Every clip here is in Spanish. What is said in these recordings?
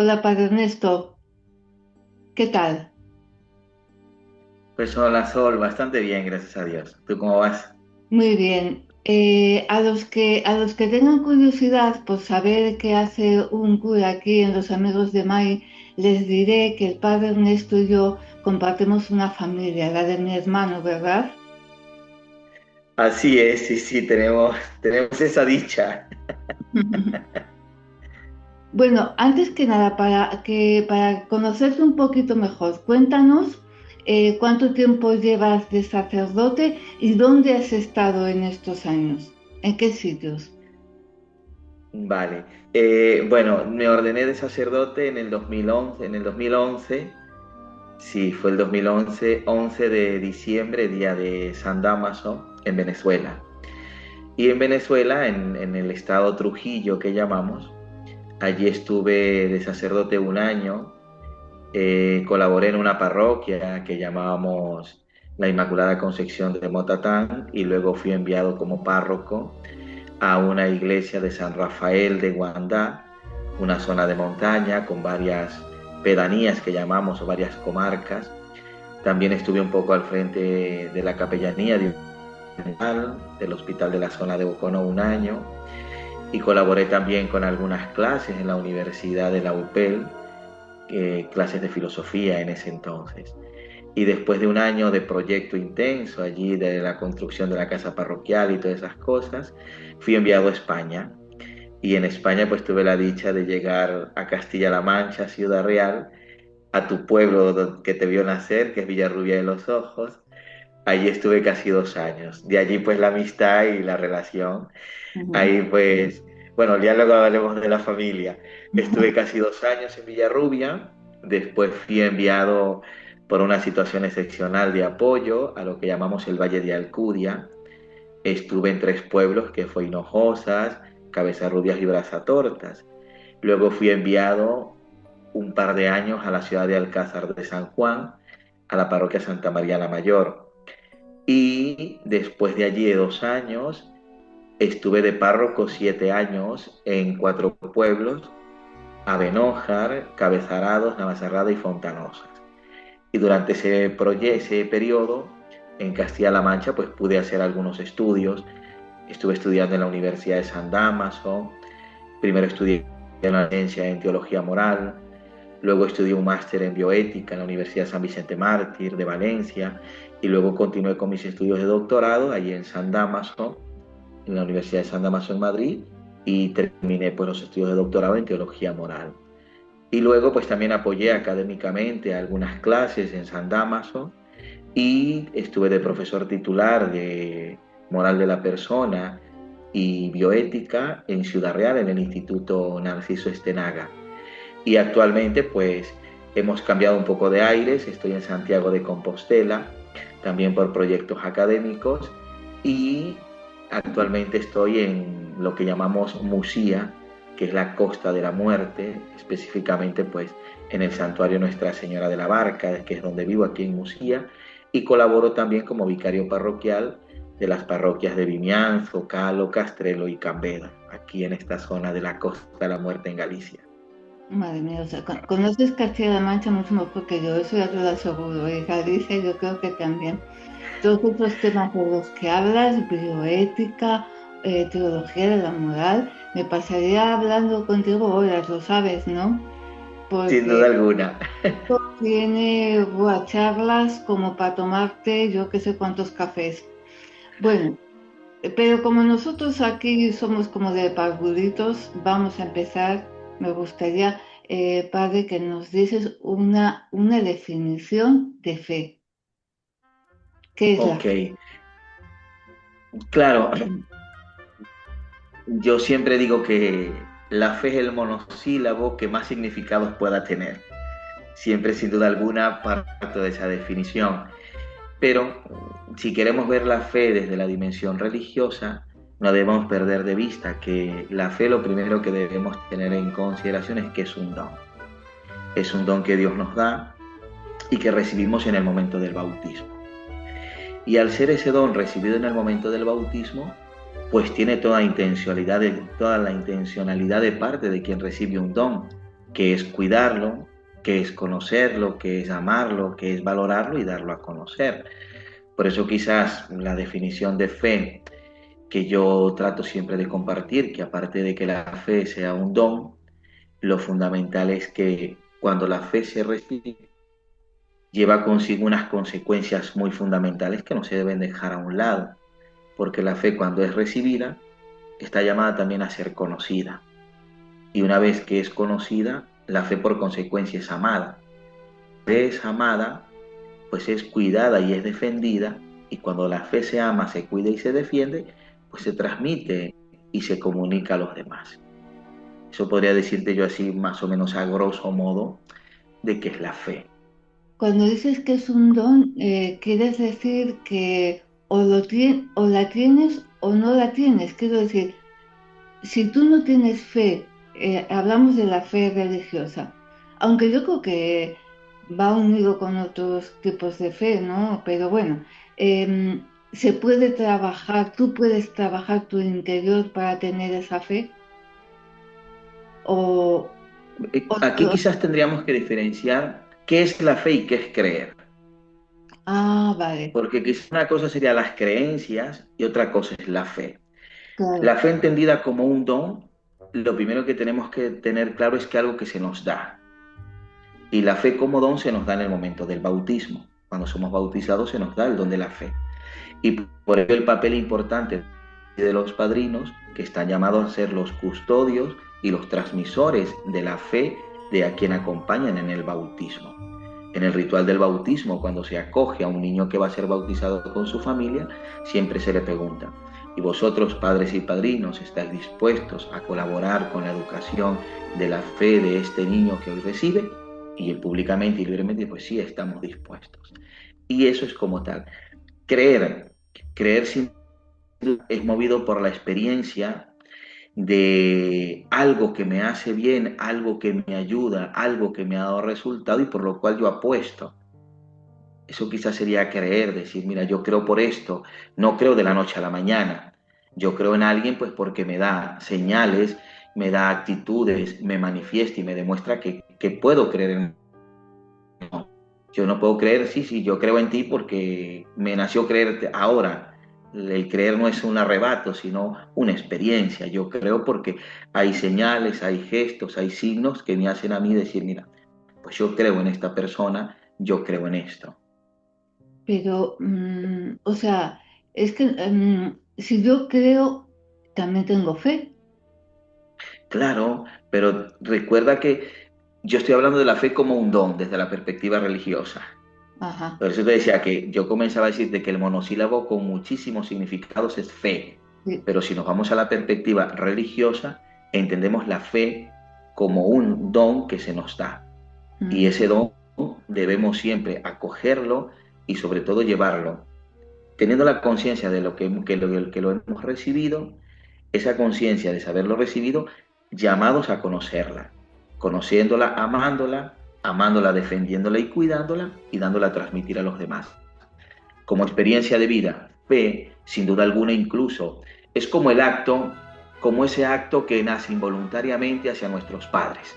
Hola, Padre Ernesto, ¿qué tal? Pues hola Sol, bastante bien, gracias a Dios. ¿Tú cómo vas? Muy bien. A los que tengan curiosidad por saber qué hace un cura aquí en Los Amigos de Mai, les diré que el Padre Ernesto y yo compartimos una familia, la de mi hermano, ¿verdad? Así es, sí, sí, tenemos esa dicha. Bueno, antes que nada, para conocerte un poquito mejor, cuéntanos cuánto tiempo llevas de sacerdote y dónde has estado en estos años, en qué sitios. Vale. Bueno, me ordené de sacerdote en el 2011, sí, fue el 2011, 11 de diciembre, día de San Dámaso, en Venezuela. Y en Venezuela, en el estado Trujillo que llamamos, allí estuve de sacerdote un año. Colaboré en una parroquia que llamábamos la Inmaculada Concepción de Motatán y luego fui enviado como párroco a una iglesia de San Rafael de Guandá, una zona de montaña con varias pedanías que llamamos o varias comarcas. También estuve un poco al frente de la capellanía del hospital de la zona de Bocono un año y colaboré también con algunas clases en la Universidad de la UPEL, clases de filosofía en ese entonces. Y después de un año de proyecto intenso allí, de la construcción de la casa parroquial y todas esas cosas, fui enviado a España. Y en España pues tuve la dicha de llegar a Castilla-La Mancha, Ciudad Real, a tu pueblo que te vio nacer, que es Villarrubia de los Ojos. Allí estuve casi 2 años. De allí pues la amistad y la relación. Ujú. Ahí pues, bueno, ya luego hablaremos de la familia. Estuve casi 2 años en Villarrubia, después fui enviado por una situación excepcional de apoyo a lo que llamamos el Valle de Alcudia. Estuve en tres pueblos que fue Hinojosas, Cabezarrubias y Brazatortas. Luego fui enviado un par de años a la ciudad de Alcázar de San Juan, a la parroquia Santa María la Mayor. Y después de allí de 2 años, estuve de párroco 7 años en cuatro pueblos: Abenójar, Cabezarados, Navacerrada y Fontanosas. Y durante ese periodo, en Castilla-La Mancha, pues pude hacer algunos estudios. Estuve estudiando en la Universidad de San Dámaso. Primero estudié una licencia en Teología Moral, luego estudié un máster en Bioética en la Universidad San Vicente Mártir de Valencia, y luego continué con mis estudios de doctorado allí en San Dámaso, en la Universidad de San Damaso en Madrid, y terminé pues los estudios de doctorado en teología moral. Y luego pues también apoyé académicamente algunas clases en San Damaso y estuve de profesor titular de moral de la persona y bioética en Ciudad Real, en el Instituto Narciso Estenaga. Y actualmente pues hemos cambiado un poco de aires, estoy en Santiago de Compostela, también por proyectos académicos, y actualmente estoy en lo que llamamos Musía, que es la Costa de la Muerte, específicamente pues en el Santuario Nuestra Señora de la Barca, que es donde vivo aquí en Musía, y colaboro también como vicario parroquial de las parroquias de Vimianzo, Calo, Castrelo y Cambeda, aquí en esta zona de la Costa de la Muerte en Galicia. Madre mía, o sea, conoces Castilla-La Mancha mucho mejor que yo, eso ya te lo aseguro. Y Galicia yo creo que también. Todos estos temas de los que hablas, bioética, teología de la moral, me pasaría hablando contigo horas, lo sabes, ¿no? Sin Porque duda alguna. tiene buah, charlas como para tomarte yo que sé cuántos cafés. Bueno, pero como nosotros aquí somos como de parvulitos, vamos a empezar. Me gustaría, padre, que nos dices una definición de fe. ¿Qué es la Ok, fe? claro, yo siempre digo que la fe es el monosílabo que más significados pueda tener. Siempre, sin duda alguna, parto de esa definición. Pero si queremos ver la fe desde la dimensión religiosa, no debemos perder de vista que la fe, lo primero que debemos tener en consideración es que es un don. Es un don que Dios nos da y que recibimos en el momento del bautismo. Y al ser ese don recibido en el momento del bautismo, pues tiene toda la intencionalidad de parte de quien recibe un don. que es cuidarlo, que es conocerlo, que es amarlo, que es valorarlo y darlo a conocer. Por eso quizás la definición de fe que yo trato siempre de compartir, que aparte de que la fe sea un don, lo fundamental es que cuando la fe se recibe, lleva consigo unas consecuencias muy fundamentales que no se deben dejar a un lado, porque la fe cuando es recibida está llamada también a ser conocida. Y una vez que es conocida, la fe por consecuencia es amada. La fe es amada, pues es cuidada y es defendida, y cuando la fe se ama, se cuida y se defiende, pues se transmite y se comunica a los demás. Eso podría decirte yo así más o menos a grosso modo de qué es la fe. Cuando dices que es un don, quieres decir que o la tienes o no la tienes. Quiero decir, si tú no tienes fe, hablamos de la fe religiosa, aunque yo creo que va unido con otros tipos de fe, ¿no? Pero bueno, se puede trabajar, tú puedes trabajar tu interior para tener esa fe o, Aquí o- quizás tendríamos que diferenciar qué es la fe y qué es creer. ah, vale, Porque quizás una cosa sería las creencias y otra cosa es la fe. claro, La fe entendida como un don, lo primero que tenemos que tener claro es que algo que se nos da. Y la fe como don se nos da en el momento del bautismo. Cuando somos bautizados se nos da el don de la fe. Y por ello el papel importante de los padrinos, que están llamados a ser los custodios y los transmisores de la fe de a quien acompañan en el bautismo. En el ritual del bautismo, cuando se acoge a un niño que va a ser bautizado con su familia, siempre se le pregunta, ¿y vosotros, padres y padrinos, estáis dispuestos a colaborar con la educación de la fe de este niño que hoy recibe? Y él públicamente y libremente, pues sí, estamos dispuestos. Y eso es como tal. Creer, creer sin duda es movido por la experiencia de algo que me hace bien, algo que me ayuda, algo que me ha dado resultado y por lo cual yo apuesto. Eso quizás sería creer, decir, mira, yo creo por esto, no creo de la noche a la mañana. Yo creo en alguien pues porque me da señales, me da actitudes, me manifiesta y me demuestra que puedo creer en. Yo no puedo creer, sí, sí, yo creo en ti porque me nació creerte ahora. El creer no es un arrebato, sino una experiencia. Yo creo porque hay señales, hay gestos, hay signos que me hacen a mí decir, mira, pues yo creo en esta persona, yo creo en esto. pero, o sea, es que si yo creo, también tengo fe. Claro, pero recuerda que yo estoy hablando de la fe como un don desde la perspectiva religiosa. Ajá, Por eso te decía que yo comenzaba a decirte que el monosílabo con muchísimos significados es fe, sí. pero si nos vamos a la perspectiva religiosa, entendemos la fe como un don que se nos da. Y Mm. ese don debemos siempre acogerlo y sobre todo llevarlo, teniendo la conciencia de que lo hemos recibido, esa conciencia de saberlo recibido, llamados a conocerla, conociéndola, amándola, defendiéndola y cuidándola y dándola a transmitir a los demás. Como experiencia de vida, fe, sin duda alguna incluso, es como el acto, como ese acto que nace involuntariamente hacia nuestros padres.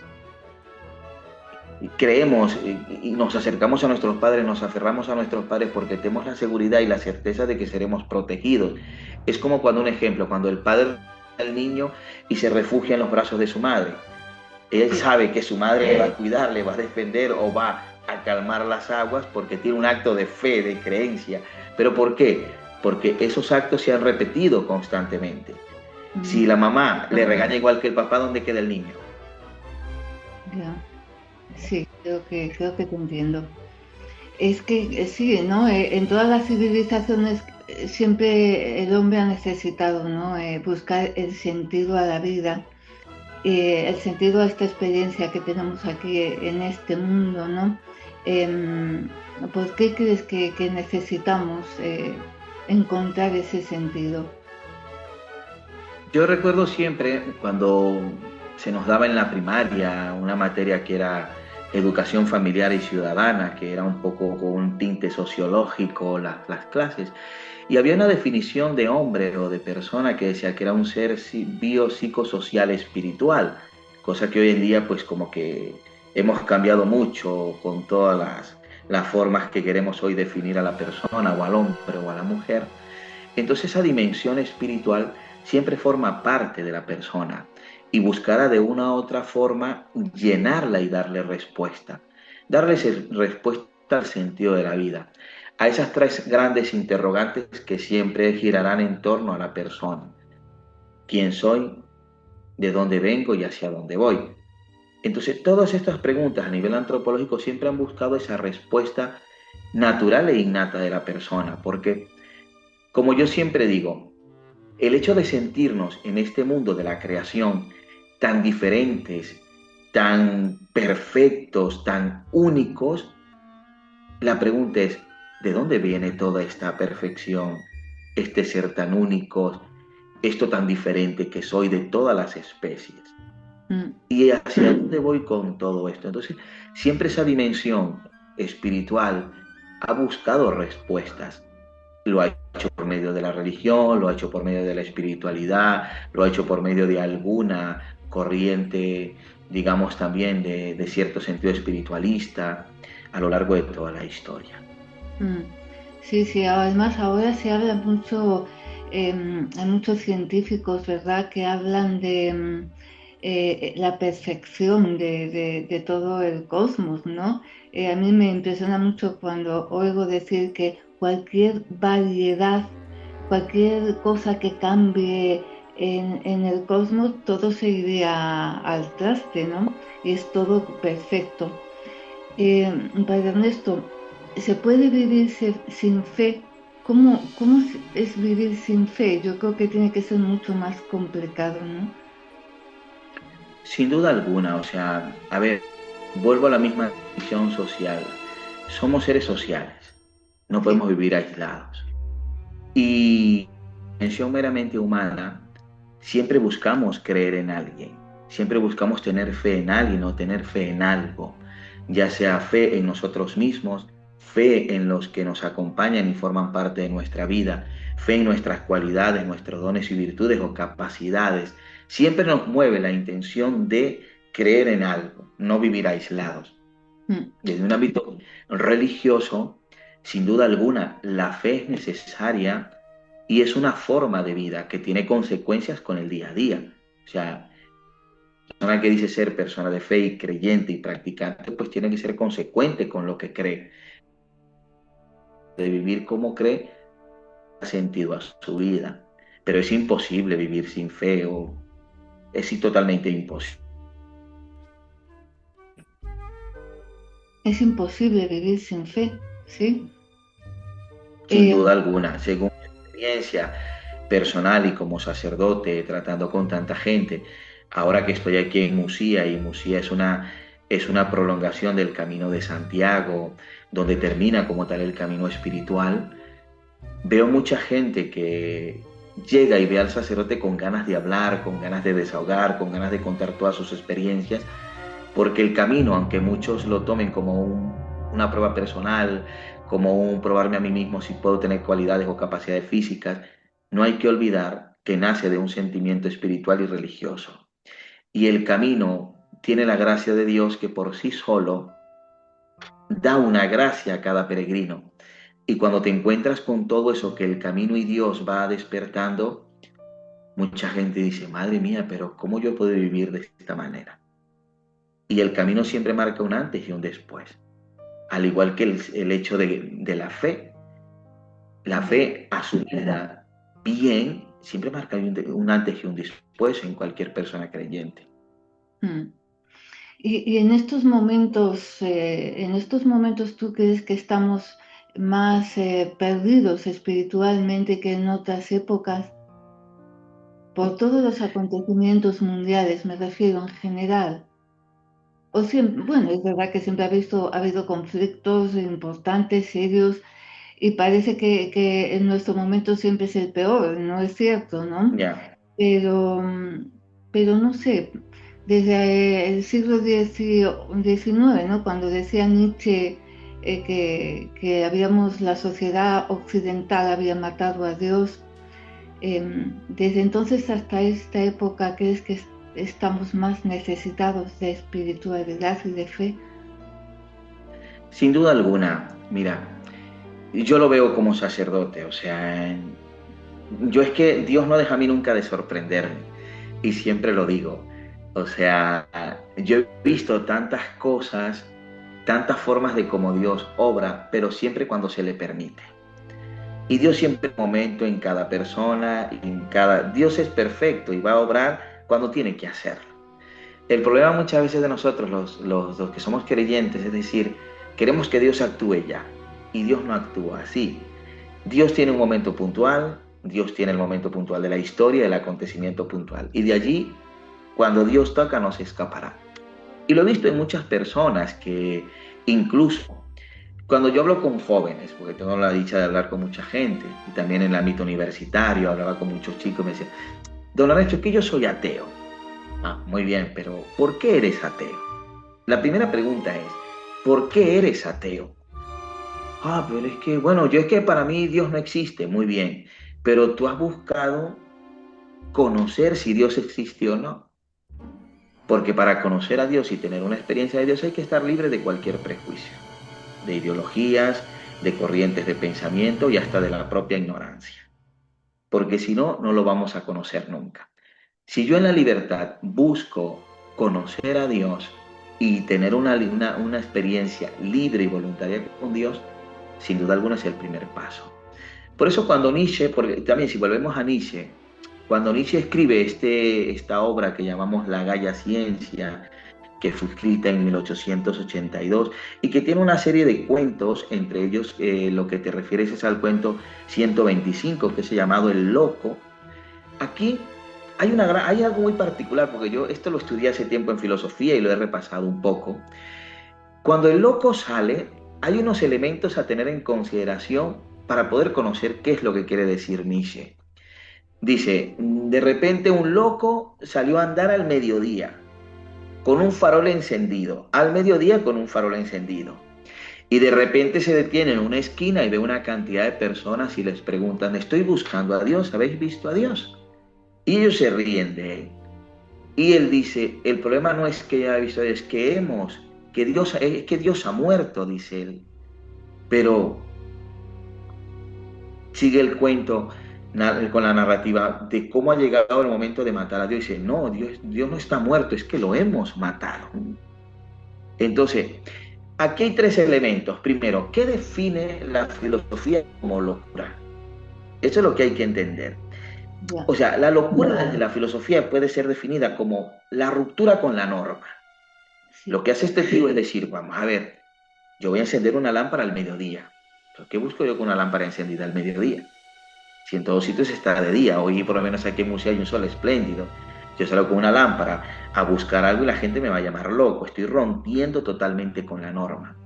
Creemos y nos acercamos a nuestros padres, nos aferramos a nuestros padres porque tenemos la seguridad y la certeza de que seremos protegidos. Es como cuando un ejemplo, cuando el padre al niño y se refugia en los brazos de su madre. Él Sí. sabe que su madre le va a cuidar, le va a defender o va a calmar las aguas porque tiene un acto de fe, de creencia. ¿Pero por qué? Porque esos actos se han repetido constantemente. Si Mm, la mamá le regaña igual que el papá, ¿dónde queda el niño? ya, sí, creo que te entiendo. Es que sí, ¿no? En todas las civilizaciones siempre el hombre ha necesitado, ¿no? Buscar el sentido a la vida, el sentido a esta experiencia que tenemos aquí en este mundo, ¿no? Em, ¿Por qué crees que necesitamos encontrar ese sentido? Yo recuerdo siempre cuando se nos daba en la primaria una materia que era educación familiar y ciudadana, que era un poco con un tinte sociológico las clases, y había una definición de hombre o de persona que decía que era un ser biopsicosocial espiritual. cosa que hoy en día pues como que hemos cambiado mucho con todas las formas que queremos hoy definir a la persona o al hombre o a la mujer. Entonces esa dimensión espiritual siempre forma parte de la persona y buscará de una u otra forma llenarla y darle respuesta. Darle respuesta al sentido de la vida. A esas tres grandes interrogantes que siempre girarán en torno a la persona. ¿Quién soy? ¿De dónde vengo y hacia dónde voy? Entonces, todas estas preguntas a nivel antropológico siempre han buscado esa respuesta natural e innata de la persona, porque, como yo siempre digo, el hecho de sentirnos en este mundo de la creación tan diferentes, tan perfectos, tan únicos, la pregunta es, ¿de dónde viene toda esta perfección, este ser tan único, esto tan diferente que soy de todas las especies? Mm. ¿Y hacia dónde voy con todo esto? Entonces, siempre esa dimensión espiritual ha buscado respuestas. Lo ha hecho por medio de la religión, lo ha hecho por medio de la espiritualidad, lo ha hecho por medio de alguna corriente, digamos también de cierto sentido espiritualista, a lo largo de toda la historia. Mm. Sí, sí, además ahora se habla mucho, hay muchos científicos, ¿verdad?, que hablan de la perfección de todo el cosmos, ¿no? A mí me impresiona mucho cuando oigo decir que cualquier variedad, cualquier cosa que cambie en el cosmos, todo se iría al traste, ¿no? Y es todo perfecto. Padre Ernesto, ¿se puede vivir sin fe? ¿Cómo es vivir sin fe? Yo creo que tiene que ser mucho más complicado, ¿no? Sin duda alguna, o sea, a ver, vuelvo a la misma visión social. Somos seres sociales, no Sí. podemos vivir aislados. Y en dimensión meramente humana, siempre buscamos creer en alguien, siempre buscamos tener fe en alguien o tener fe en algo, ya sea fe en nosotros mismos, fe en los que nos acompañan y forman parte de nuestra vida, fe en nuestras cualidades, nuestros dones y virtudes o capacidades. Siempre nos mueve la intención de creer en algo, no vivir aislados. Mm. Desde un ámbito religioso, sin duda alguna, la fe es necesaria y es una forma de vida que tiene consecuencias con el día a día. O sea, la persona que dice ser persona de fe y creyente y practicante, pues tiene que ser consecuente con lo que cree. De vivir como cree, da sentido a su vida. Pero es imposible vivir sin fe o es totalmente imposible. Es imposible vivir sin fe, ¿sí? Sin Eh, duda alguna, según mi experiencia personal y como sacerdote tratando con tanta gente, ahora que estoy aquí en Musía y Musía es una prolongación del Camino de Santiago, donde termina como tal el camino espiritual, veo mucha gente que llega y ve al sacerdote con ganas de hablar, con ganas de desahogar, con ganas de contar todas sus experiencias, porque el camino, aunque muchos lo tomen como una prueba personal, como un probarme a mí mismo si puedo tener cualidades o capacidades físicas, no hay que olvidar que nace de un sentimiento espiritual y religioso. Y el camino tiene la gracia de Dios que por sí solo da una gracia a cada peregrino. Y cuando te encuentras con todo eso que el camino y Dios va despertando, mucha gente dice, madre mía, pero ¿cómo yo puedo vivir de esta manera? Y el camino siempre marca un antes y un después, al igual que el hecho de la fe. La fe asumida bien siempre marca un antes y un después en cualquier persona creyente. mm. Y en estos momentos, ¿tú crees que estamos más perdidos espiritualmente que en otras épocas? Por todos los acontecimientos mundiales, me refiero en general. O siempre, bueno, es verdad que siempre ha habido conflictos importantes, serios, y parece que en nuestro momento siempre es el peor, ¿no es cierto, no? Ya, Pero, pero no sé, desde el siglo XIX, ¿no? Cuando decía Nietzsche que la sociedad occidental había matado a Dios, desde entonces hasta esta época, ¿crees que estamos más necesitados de espiritualidad y de fe. Sin duda alguna, mira, yo lo veo como sacerdote, o sea, yo es que Dios no deja a mí nunca de sorprenderme y siempre lo digo. O sea, yo he visto tantas cosas, tantas formas de cómo Dios obra, pero siempre cuando se le permite. Y Dios siempre en un momento en cada persona, Dios es perfecto y va a obrar cuando tiene que hacerlo. El problema muchas veces de nosotros, los que somos creyentes, es decir, queremos que Dios actúe ya y Dios no actúa así. Dios tiene un momento puntual, Dios tiene el momento puntual de la historia, el acontecimiento puntual. Y de allí, cuando Dios toca, no se escapará. Y lo he visto en muchas personas que incluso cuando yo hablo con jóvenes, porque tengo la dicha de hablar con mucha gente, y también en el ámbito universitario, hablaba con muchos chicos, me decían, don Lorenzo, es que yo soy ateo. Ah, muy bien, pero ¿por qué eres ateo? La primera pregunta es, ¿por qué eres ateo? Ah, pero es que, bueno, yo es que para mí Dios no existe, muy bien, pero tú has buscado conocer si Dios existe o no, porque para conocer a Dios y tener una experiencia de Dios hay que estar libre de cualquier prejuicio, de ideologías, de corrientes de pensamiento y hasta de la propia ignorancia, porque si no, no lo vamos a conocer nunca. Si yo en la libertad busco conocer a Dios y tener una experiencia libre y voluntaria con Dios, sin duda alguna es el primer paso. Por eso cuando Nietzsche, porque también si volvemos a Nietzsche, cuando Nietzsche escribe esta obra que llamamos La Gaia Ciencia, que fue escrita en 1882 y que tiene una serie de cuentos, entre ellos lo que te refieres es al cuento 125, que es llamado El Loco. Aquí hay algo muy particular, porque yo esto lo estudié hace tiempo en filosofía y lo he repasado un poco. Cuando el loco sale, hay unos elementos a tener en consideración para poder conocer qué es lo que quiere decir Nietzsche. Dice, de repente un loco salió a andar al mediodía con un farol encendido, al mediodía con un farol encendido. Y de repente se detiene en una esquina y ve una cantidad de personas y les preguntan, estoy buscando a Dios, ¿habéis visto a Dios? Y ellos se ríen de él. Y él dice, el problema no es que haya visto a Dios, es que Dios ha muerto, dice él. Pero sigue el cuento con la narrativa de cómo ha llegado el momento de matar a Dios. Dice, no, Dios no está muerto, es que lo hemos matado. Entonces, aquí hay tres elementos. Primero, ¿qué define la filosofía como locura? Eso es lo que hay que entender. Ya. O sea, la locura desde la filosofía puede ser definida como la ruptura con la norma. Sí. Lo que hace este tío es decir, vamos a ver, yo voy a encender una lámpara al mediodía. ¿Pero qué busco yo con una lámpara encendida al mediodía? Si en todos sitios está de día, hoy por lo menos aquí en Murcia hay un sol espléndido. Yo salgo con una lámpara a buscar algo y la gente me va a llamar loco. Estoy rompiendo totalmente con la norma.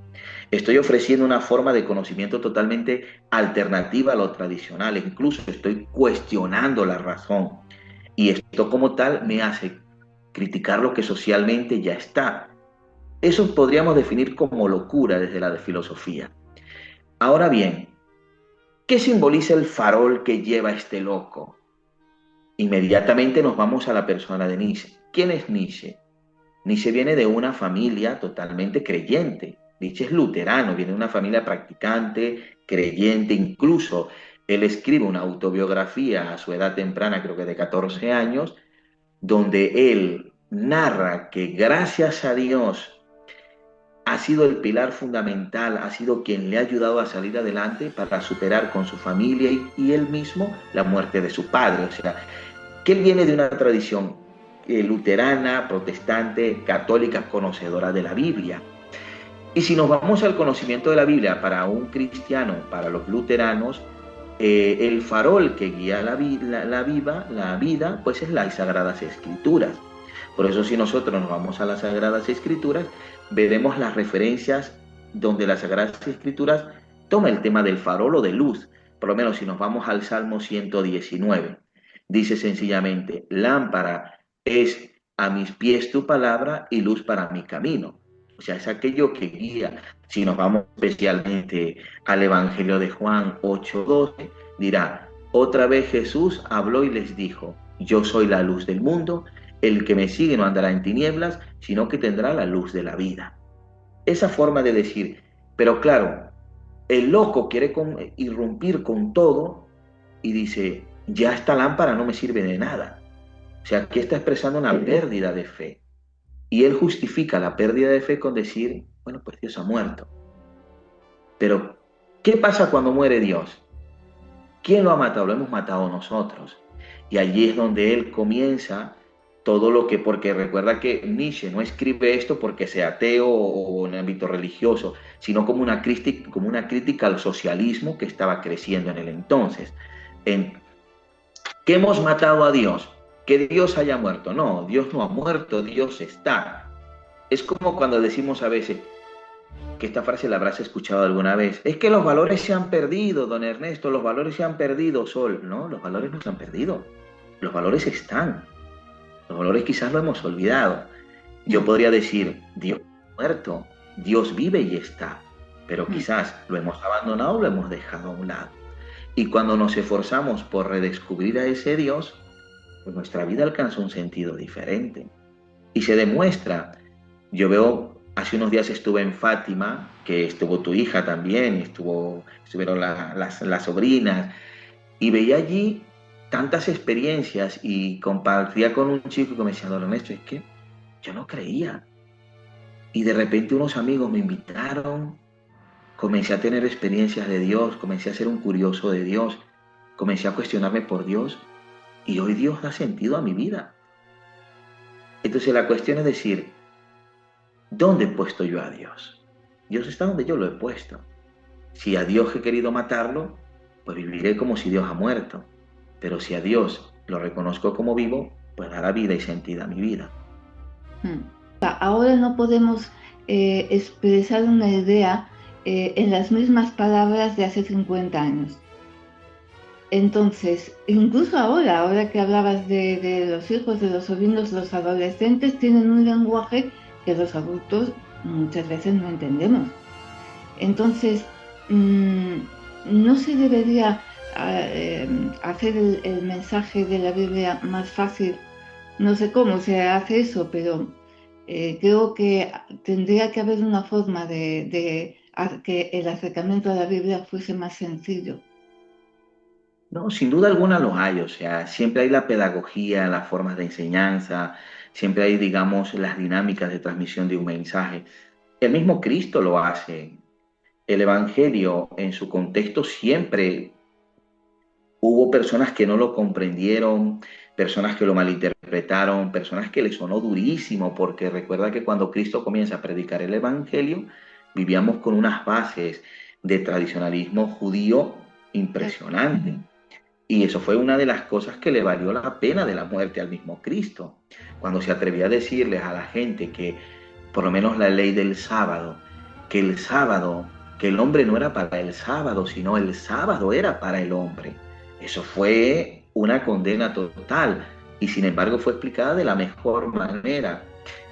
Estoy ofreciendo una forma de conocimiento totalmente alternativa a lo tradicional. Incluso estoy cuestionando la razón. Y esto como tal me hace criticar lo que socialmente ya está. Eso podríamos definir como locura desde la de filosofía. Ahora bien, ¿qué simboliza el farol que lleva este loco? Inmediatamente nos vamos a la persona de Nietzsche. ¿Quién es Nietzsche? Nietzsche viene de una familia totalmente creyente. Nietzsche es luterano, viene de una familia practicante, creyente, incluso él escribe una autobiografía a su edad temprana, creo que de 14 años, donde él narra que gracias a Dios ha sido el pilar fundamental, ha sido quien le ha ayudado a salir adelante para superar con su familia y él mismo la muerte de su padre. O sea, que él viene de una tradición luterana, protestante, católica, conocedora de la Biblia. Y si nos vamos al conocimiento de la Biblia para un cristiano, para los luteranos, el farol que guía la vida, pues es las Sagradas Escrituras. Por eso si nosotros nos vamos a las Sagradas Escrituras, veremos las referencias donde las Sagradas Escrituras toma el tema del farol o de luz. Por lo menos si nos vamos al Salmo 119, dice sencillamente, lámpara es a mis pies tu palabra y luz para mi camino. O sea, es aquello que guía. Si nos vamos especialmente al Evangelio de Juan 8:12, dirá, otra vez Jesús habló y les dijo, yo soy la luz del mundo, El que me sigue no andará en tinieblas, sino que tendrá la luz de la vida. Esa forma de decir, pero claro, el loco quiere irrumpir con todo y dice, ya esta lámpara no me sirve de nada. O sea, aquí está expresando una pérdida de fe. Y él justifica la pérdida de fe con decir, bueno, pues Dios ha muerto. Pero, ¿qué pasa cuando muere Dios? ¿Quién lo ha matado? Lo hemos matado nosotros. Y allí es donde él comienza todo lo que, porque recuerda que Nietzsche no escribe esto porque sea ateo o en el ámbito religioso, sino como una crítica al socialismo que estaba creciendo en el entonces. En, ¿qué hemos matado a Dios? Que Dios haya muerto. No, Dios no ha muerto, Dios está. Es como cuando decimos a veces, que esta frase la habrás escuchado alguna vez, es que los valores se han perdido, don Ernesto, los valores se han perdido, Sol. No, los valores no se han perdido, los valores están, los valores quizás lo hemos olvidado. Yo podría decir, Dios ha muerto, Dios vive y está, pero quizás lo hemos abandonado, lo hemos dejado a un lado. Y cuando nos esforzamos por redescubrir a ese Dios, pues nuestra vida alcanza un sentido diferente. Y se demuestra, yo veo, hace unos días estuve en Fátima, que estuvo tu hija también, estuvieron las sobrinas, y veía allí tantas experiencias y compartía con un chico que me decía, don Ernesto, es que yo no creía. Y de repente unos amigos me invitaron, comencé a tener experiencias de Dios, comencé a ser un curioso de Dios, comencé a cuestionarme por Dios, y hoy Dios da sentido a mi vida. Entonces la cuestión es decir, ¿dónde he puesto yo a Dios? Dios está donde yo lo he puesto. Si a Dios he querido matarlo, pues viviré como si Dios ha muerto. Pero si a Dios lo reconozco como vivo, pues dará vida y sentido a mi vida. Ahora no podemos expresar una idea en las mismas palabras de hace 50 años. Entonces, incluso ahora que hablabas de los hijos, de los sobrinos, los adolescentes tienen un lenguaje que los adultos muchas veces no entendemos. Entonces, no se debería hacer el mensaje de la Biblia más fácil. No sé cómo se hace eso, pero creo que tendría que haber una forma de que el acercamiento a la Biblia fuese más sencillo. No, sin duda alguna los hay, o sea, siempre hay la pedagogía, las formas de enseñanza, siempre hay, digamos, las dinámicas de transmisión de un mensaje. El mismo Cristo lo hace. El Evangelio en su contexto siempre hubo personas que no lo comprendieron, personas que lo malinterpretaron, personas que le sonó durísimo, porque recuerda que cuando Cristo comienza a predicar el Evangelio, vivíamos con unas bases de tradicionalismo judío impresionante. Y eso fue una de las cosas que le valió la pena de la muerte al mismo Cristo. Cuando se atrevía a decirles a la gente que, por lo menos la ley del sábado, que el sábado, que el hombre no era para el sábado, sino el sábado era para el hombre. Eso fue una condena total y sin embargo fue explicada de la mejor manera.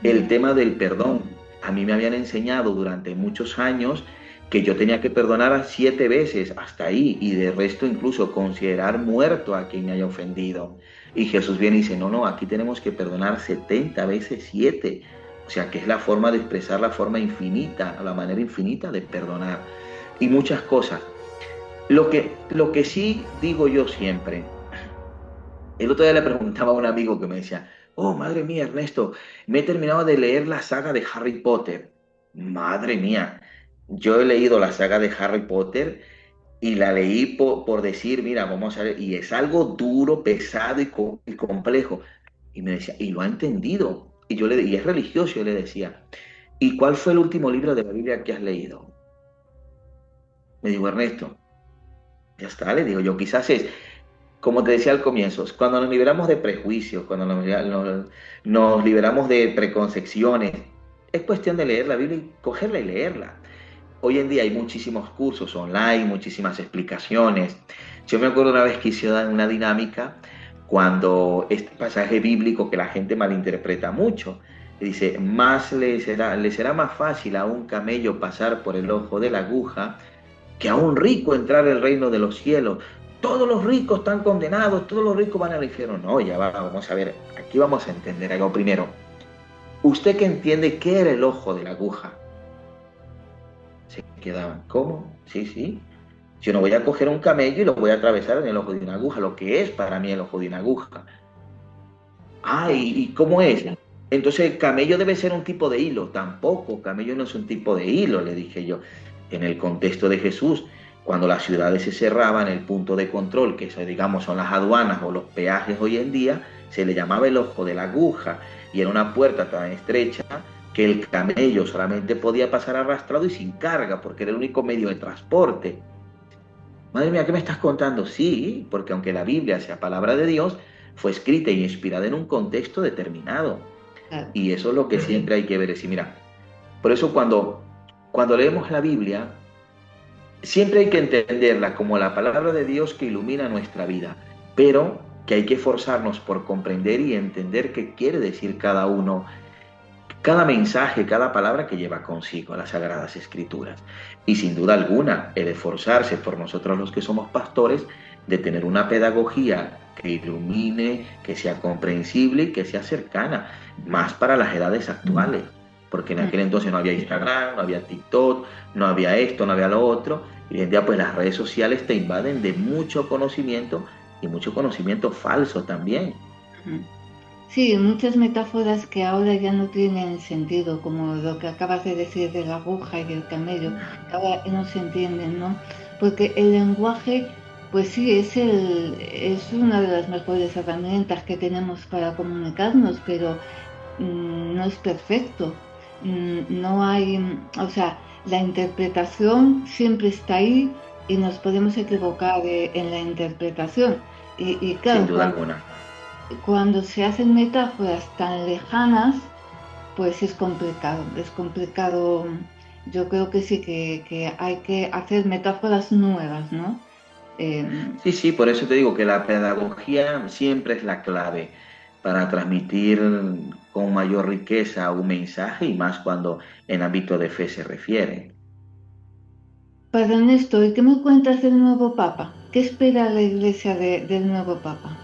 El tema del perdón, a mí me habían enseñado durante muchos años que yo tenía que perdonar a 7 veces hasta ahí y de resto incluso considerar muerto a quien me haya ofendido. Y Jesús viene y dice, no, aquí tenemos que perdonar 70 veces 7. O sea, que es la forma de expresar la forma infinita, la manera infinita de perdonar. Y muchas cosas. Lo que sí digo yo siempre, el otro día le preguntaba a un amigo que me decía, oh, madre mía, Ernesto, me he terminado de leer la saga de Harry Potter. Madre mía, yo he leído la saga de Harry Potter y la leí por decir, mira, vamos a ver, y es algo duro, pesado y complejo. Y me decía, y lo ha entendido. Y es religioso, yo le decía, ¿y cuál fue el último libro de la Biblia que has leído? Me dijo, Ernesto, ya está, le digo yo, quizás es, como te decía al comienzo, cuando nos liberamos de prejuicios, cuando nos liberamos de preconcepciones, es cuestión de leer la Biblia y cogerla y leerla. Hoy en día hay muchísimos cursos online, muchísimas explicaciones. Yo me acuerdo una vez que hice una dinámica cuando este pasaje bíblico que la gente malinterpreta mucho, dice, más le será más fácil a un camello pasar por el ojo de la aguja que a un rico entrar al reino de los cielos. todos los ricos están condenados, todos los ricos van al infierno. No, ya va, vamos a ver, aquí vamos a entender algo primero. ¿Usted que entiende qué era el ojo de la aguja? Se quedaban, ¿cómo? Sí, sí. Yo no voy a coger un camello y lo voy a atravesar en el ojo de una aguja, lo que es para mí el ojo de una aguja. Ah, ¿y cómo es? Entonces el camello debe ser un tipo de hilo. Tampoco, camello no es un tipo de hilo, le dije yo. En el contexto de Jesús, cuando las ciudades se cerraban, el punto de control, que eso, digamos son las aduanas o los peajes hoy en día, se le llamaba el ojo de la aguja y era una puerta tan estrecha que el camello solamente podía pasar arrastrado y sin carga, porque era el único medio de transporte. Madre mía, ¿qué me estás contando? Sí, porque aunque la Biblia sea palabra de Dios, fue escrita y inspirada en un contexto determinado. Claro. Y eso es lo que siempre hay que ver. Es decir, mira, por eso cuando leemos la Biblia, siempre hay que entenderla como la palabra de Dios que ilumina nuestra vida, pero que hay que esforzarnos por comprender y entender qué quiere decir cada uno, cada mensaje, cada palabra que lleva consigo las Sagradas Escrituras. Y sin duda alguna, el esforzarse por nosotros los que somos pastores de tener una pedagogía que ilumine, que sea comprensible y que sea cercana, más para las edades actuales. Porque en aquel entonces no había Instagram, no había TikTok, no había esto, no había lo otro. Y hoy en día pues las redes sociales te invaden de mucho conocimiento y mucho conocimiento falso también. Sí, muchas metáforas que ahora ya no tienen sentido, como lo que acabas de decir de la aguja y del camello, que ahora no se entienden, ¿no? Porque el lenguaje, pues sí, es una de las mejores herramientas que tenemos para comunicarnos, pero no es perfecto. No hay, o sea, la interpretación siempre está ahí y nos podemos equivocar en la interpretación. Y Sin claro, duda alguna. cuando se hacen metáforas tan lejanas, pues es complicado, es complicado. Yo creo que sí, que hay que hacer metáforas nuevas, ¿no? Eh, Sí, sí, por eso te digo que la pedagogía siempre es la clave para transmitir con mayor riqueza un mensaje y más cuando en ámbito de fe se refiere. Padre Ernesto, ¿y qué me cuentas del nuevo Papa? ¿Qué espera la Iglesia del nuevo Papa?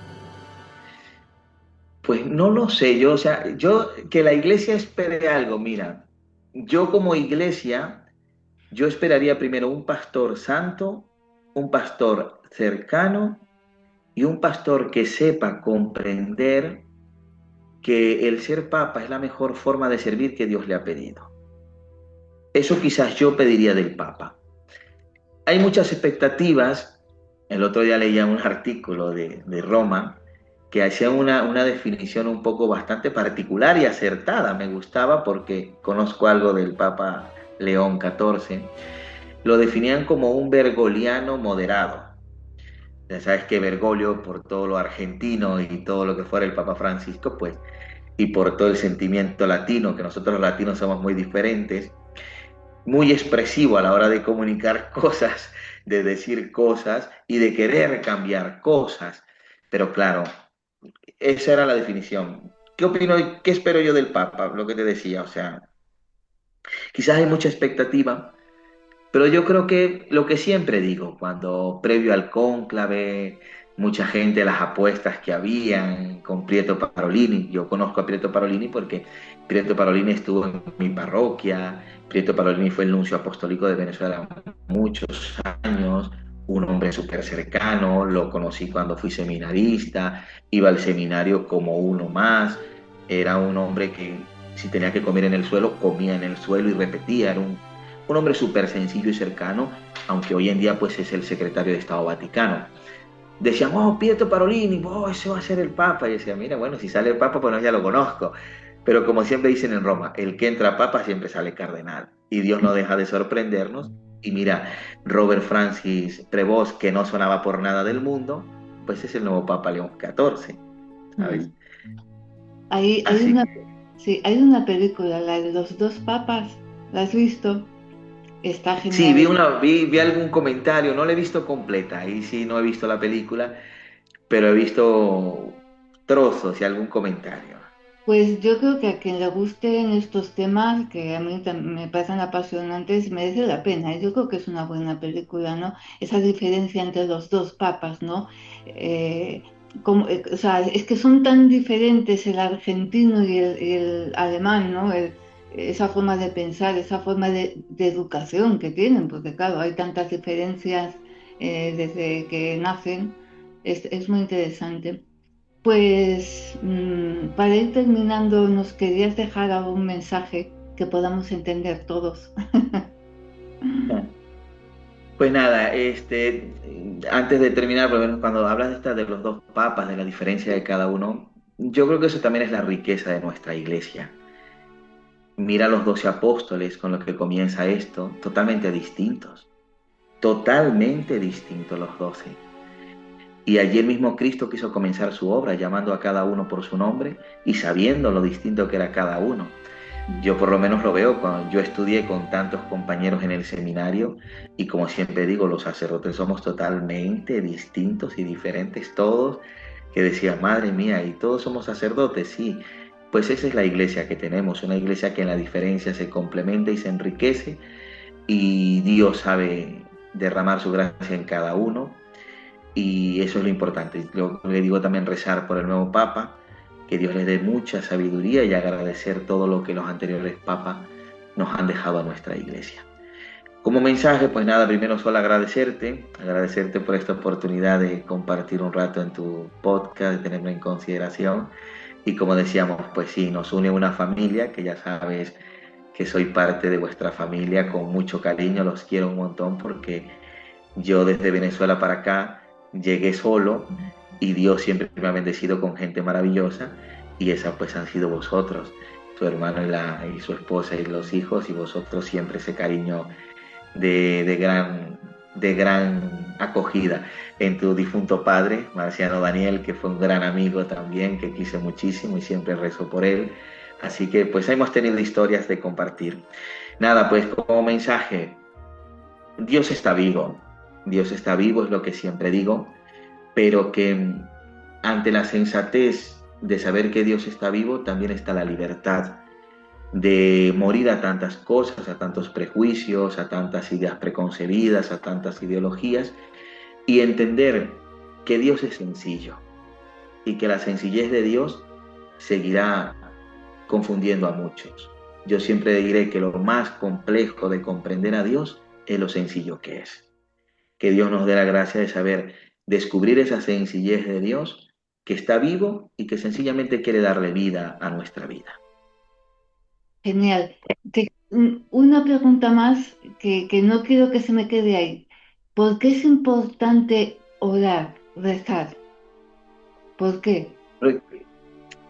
Pues no lo sé, yo, o sea, yo que la iglesia espere algo, mira, yo como iglesia, yo esperaría primero un pastor santo, un pastor cercano y un pastor que sepa comprender que el ser papa es la mejor forma de servir que Dios le ha pedido. Eso quizás yo pediría del papa. Hay muchas expectativas. El otro día leía un artículo de Roma que hacía una definición un poco bastante particular y acertada. Me gustaba porque conozco algo del Papa León XIV. Lo definían como un bergoliano moderado. Ya sabes que Bergoglio, por todo lo argentino y todo lo que fuera el Papa Francisco, pues, y por todo el sentimiento latino, que nosotros los latinos somos muy diferentes, muy expresivo a la hora de comunicar cosas, de decir cosas y de querer cambiar cosas. Pero claro, esa era la definición. ¿Qué opino y qué espero yo del Papa? Lo que te decía, o sea, quizás hay mucha expectativa, pero yo creo que lo que siempre digo, cuando previo al cónclave, mucha gente, las apuestas que habían con Prieto Parolini, yo conozco a Prieto Parolini porque Prieto Parolini estuvo en mi parroquia, Prieto Parolini fue el nuncio apostólico de Venezuela muchos años, un hombre súper cercano, lo conocí cuando fui seminarista, iba al seminario como uno más, era un hombre que si tenía que comer en el suelo, comía en el suelo y repetía, era un hombre súper sencillo y cercano, aunque hoy en día pues es el secretario de Estado Vaticano. Decían, oh, Pietro Parolini, oh, ese va a ser el Papa. Y decía, mira, bueno, si sale el Papa, pues no, ya lo conozco. Pero como siempre dicen en Roma, el que entra Papa siempre sale cardenal. Y Dios no deja de sorprendernos. Y mira, Robert Francis Prevost, que no sonaba por nada del mundo, pues es el nuevo Papa León XIV, ¿sabes? Mm. Hay Así una, que sí, hay una película, la de los dos papas, ¿la has visto? Está sí, genial. vi algún comentario, no la he visto completa, ahí sí no he visto la película, pero he visto trozos y algún comentario. Pues yo creo que a quien le gusten estos temas, que a mí me parecen apasionantes, merece la pena. Yo creo que es una buena película, ¿no? Esa diferencia entre los dos papas, ¿no? Eh, o sea, es que son tan diferentes el argentino y el alemán, ¿no? Esa forma de pensar, esa forma de educación que tienen, porque claro, hay tantas diferencias desde que nacen. Es muy interesante. Pues para ir terminando, ¿nos querías dejar algún mensaje que podamos entender todos? Pues nada, antes de terminar, por lo menos cuando hablas de los dos papas, de la diferencia de cada uno, yo creo que eso también es la riqueza de nuestra iglesia. Mira los 12 apóstoles con los que comienza esto, totalmente distintos los 12. Y allí el mismo Cristo quiso comenzar su obra llamando a cada uno por su nombre y sabiendo lo distinto que era cada uno. Yo por lo menos lo veo cuando yo estudié con tantos compañeros en el seminario y como siempre digo, los sacerdotes somos totalmente distintos y diferentes todos, que decía, madre mía, y todos somos sacerdotes, sí. Pues esa es la iglesia que tenemos, una iglesia que en la diferencia se complementa y se enriquece y Dios sabe derramar su gracia en cada uno y eso es lo importante. Yo le digo también rezar por el nuevo Papa, que Dios les dé mucha sabiduría y agradecer todo lo que los anteriores papas nos han dejado a nuestra iglesia. Como mensaje, pues nada, primero solo agradecerte por esta oportunidad de compartir un rato en tu podcast, de tenerme en consideración. Y como decíamos, pues sí, nos une una familia, que ya sabes que soy parte de vuestra familia con mucho cariño, los quiero un montón porque yo desde Venezuela para acá llegué solo y Dios siempre me ha bendecido con gente maravillosa y esa pues han sido vosotros, tu hermano y su esposa y los hijos y vosotros siempre ese cariño de gran acogida en tu difunto padre, Marciano Daniel, que fue un gran amigo también, que quise muchísimo y siempre rezo por él. Así que pues hemos tenido historias de compartir. Nada, pues como mensaje, Dios está vivo. Dios está vivo, es lo que siempre digo, pero que ante la sensatez de saber que Dios está vivo, también está la libertad de morir a tantas cosas, a tantos prejuicios, a tantas ideas preconcebidas, a tantas ideologías, y entender que Dios es sencillo y que la sencillez de Dios seguirá confundiendo a muchos. Yo siempre diré que lo más complejo de comprender a Dios es lo sencillo que es. Que Dios nos dé la gracia de saber descubrir esa sencillez de Dios que está vivo y que sencillamente quiere darle vida a nuestra vida. Genial. Una pregunta más que no quiero que se me quede ahí. ¿Por qué es importante orar, rezar? ¿Por qué?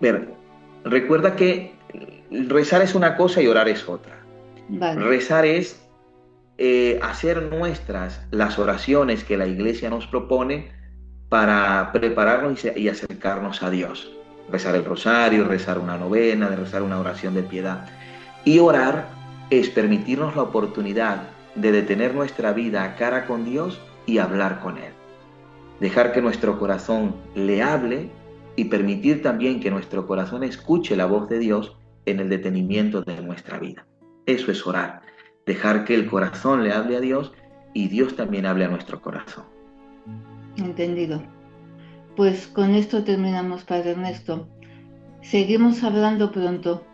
Ver, recuerda que rezar es una cosa y orar es otra. Vale, Rezar es hacer nuestras las oraciones que la iglesia nos propone para prepararnos y acercarnos a Dios. Rezar el rosario, rezar una novena, rezar una oración de piedad. Y orar es permitirnos la oportunidad de detener nuestra vida a cara con Dios y hablar con Él. Dejar que nuestro corazón le hable y permitir también que nuestro corazón escuche la voz de Dios en el detenimiento de nuestra vida. Eso es orar, dejar que el corazón le hable a Dios y Dios también hable a nuestro corazón. entendido. Pues con esto terminamos, Padre Ernesto. Seguimos hablando pronto.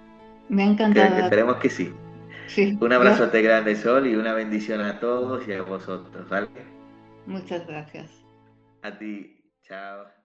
Me ha Que encantado. esperemos que sí. Sí, Un gracias. abrazote grande, Sol, y una bendición a todos y a vosotros, ¿vale? Muchas gracias. A ti, chao.